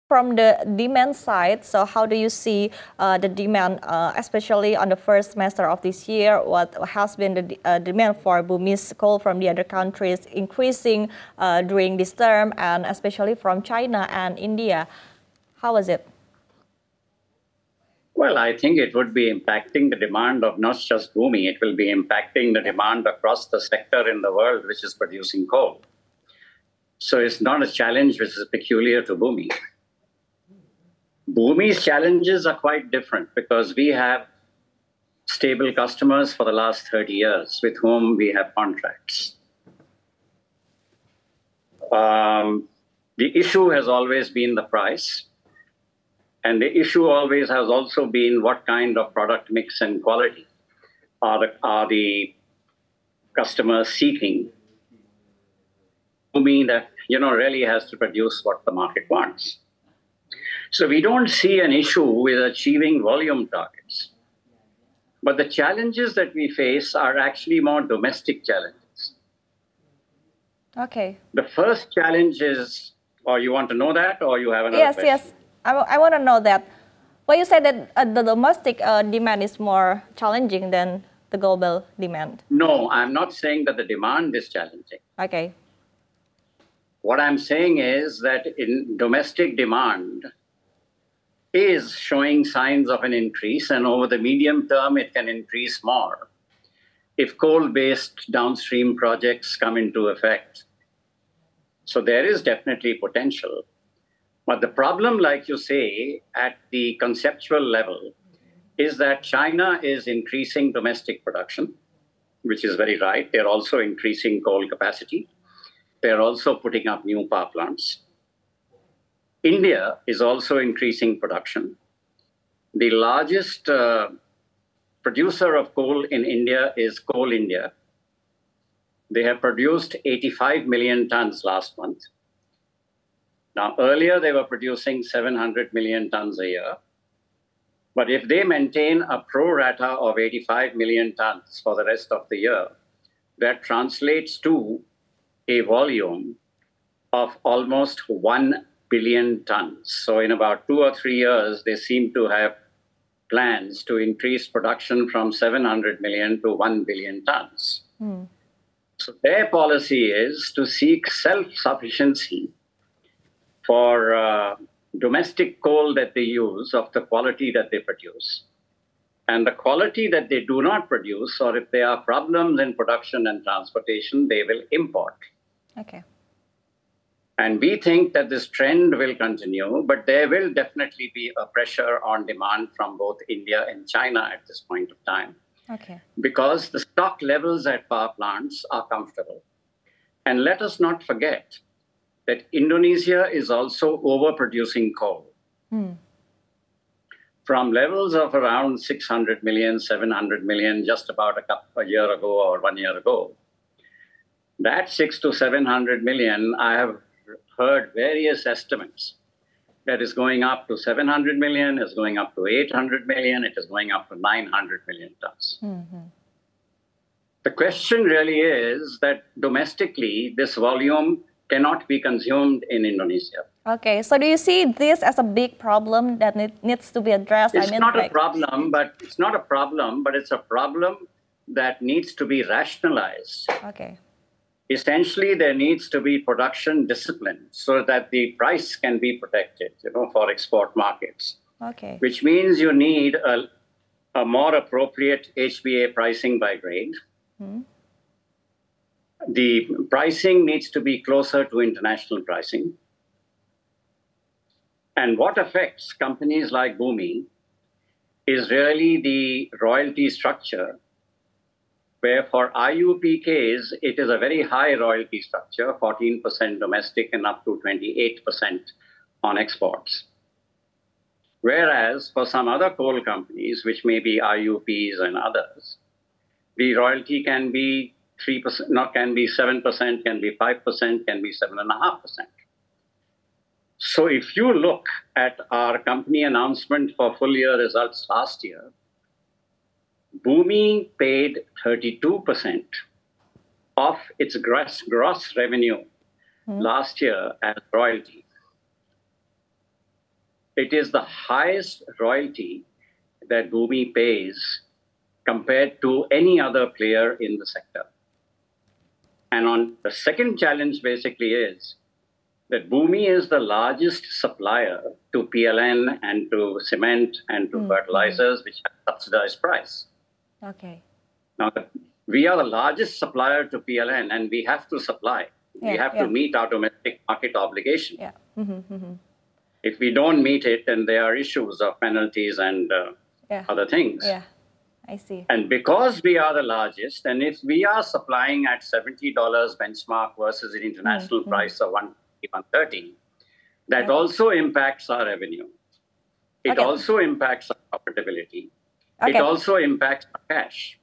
From the demand side, so how do you see the demand, especially on the first semester of this year? What has been the demand for Bumi's coal from the other countries increasing during this term, and especially from China and India? How was it? Well, I think it would be impacting the demand of not just Bumi, it will be impacting the demand across the sector in the world which is producing coal. So it's not a challenge which is peculiar to Bumi. Bumi's challenges are quite different because we have stable customers for the last 30 years with whom we have contracts. The issue has always been the price. And the issue always has also been what kind of product mix and quality are the customers seeking. Bumi that really has to produce what the market wants. So we don't see an issue with achieving volume targets. But the challenges that we face are actually more domestic challenges. Okay. The first challenge is, or you want to know that, or you have another question? Yes. I want to know that. Well, you said that the domestic demand is more challenging than the global demand. No, I'm not saying that the demand is challenging. Okay. What I'm saying is that in domestic demand is showing signs of an increase, and over the medium term, it can increase more if coal-based downstream projects come into effect. So there is definitely potential. But the problem, like you say, at the conceptual level, is that China is increasing domestic production, which is very right. They're also increasing coal capacity. They're also putting up new power plants. India is also increasing production. The largest producer of coal in India is Coal India. They have produced 85 million tons last month. Now, earlier they were producing 700 million tons a year. But if they maintain a pro rata of 85 million tons for the rest of the year, that translates to a volume of almost 1 billion tons. So in about 2 or 3 years, they seem to have plans to increase production from 700 million to 1 billion tons. So their policy is to seek self-sufficiency for domestic coal that they use of the quality that they produce. And the quality that they do not produce, or if there are problems in production and transportation, they will import. Okay. And we think that this trend will continue, but there will definitely be a pressure on demand from both India and China at this point of time. Okay. Because the stock levels at power plants are comfortable. And let us not forget that Indonesia is also overproducing coal. From levels of around 600 million, 700 million, just about a year ago or 1 year ago. That 600 to 700 million, I have heard various estimates. That is going up to 700 million, is going up to 800 million, it is going up to 900 million tons. The question really is that domestically, this volume cannot be consumed in Indonesia. Okay, so do you see this as a big problem that needs to be addressed? It's not a problem, but it's a problem that needs to be rationalized. Okay. Essentially, there needs to be production discipline so that the price can be protected, for export markets. Okay. Which means you need a more appropriate HBA pricing by grade. The pricing needs to be closer to international pricing. And what affects companies like Bumi is really the royalty structure, where for IUPKs, it is a very high royalty structure, 14% domestic and up to 28% on exports. Whereas for some other coal companies, which may be IUPs and others, the royalty can be 3%, can be 7%, can be 5%, can be 7.5%. So if you look at our company announcement for full year results last year, Bumi paid 32% of its gross revenue last year as royalty. it is the highest royalty that Bumi pays compared to any other player in the sector. And on the second challenge basically is that Bumi is the largest supplier to PLN and to cement and to fertilizers, which have subsidized price. Okay. Now, we are the largest supplier to PLN, and we have to supply. We have to meet our domestic market obligation. Yeah. If we don't meet it, then there are issues of penalties and other things. Yeah, I see. And because we are the largest, and if we are supplying at $70 benchmark versus an international price of 130, that also impacts our revenue. It also impacts our profitability. It also impacts our cash.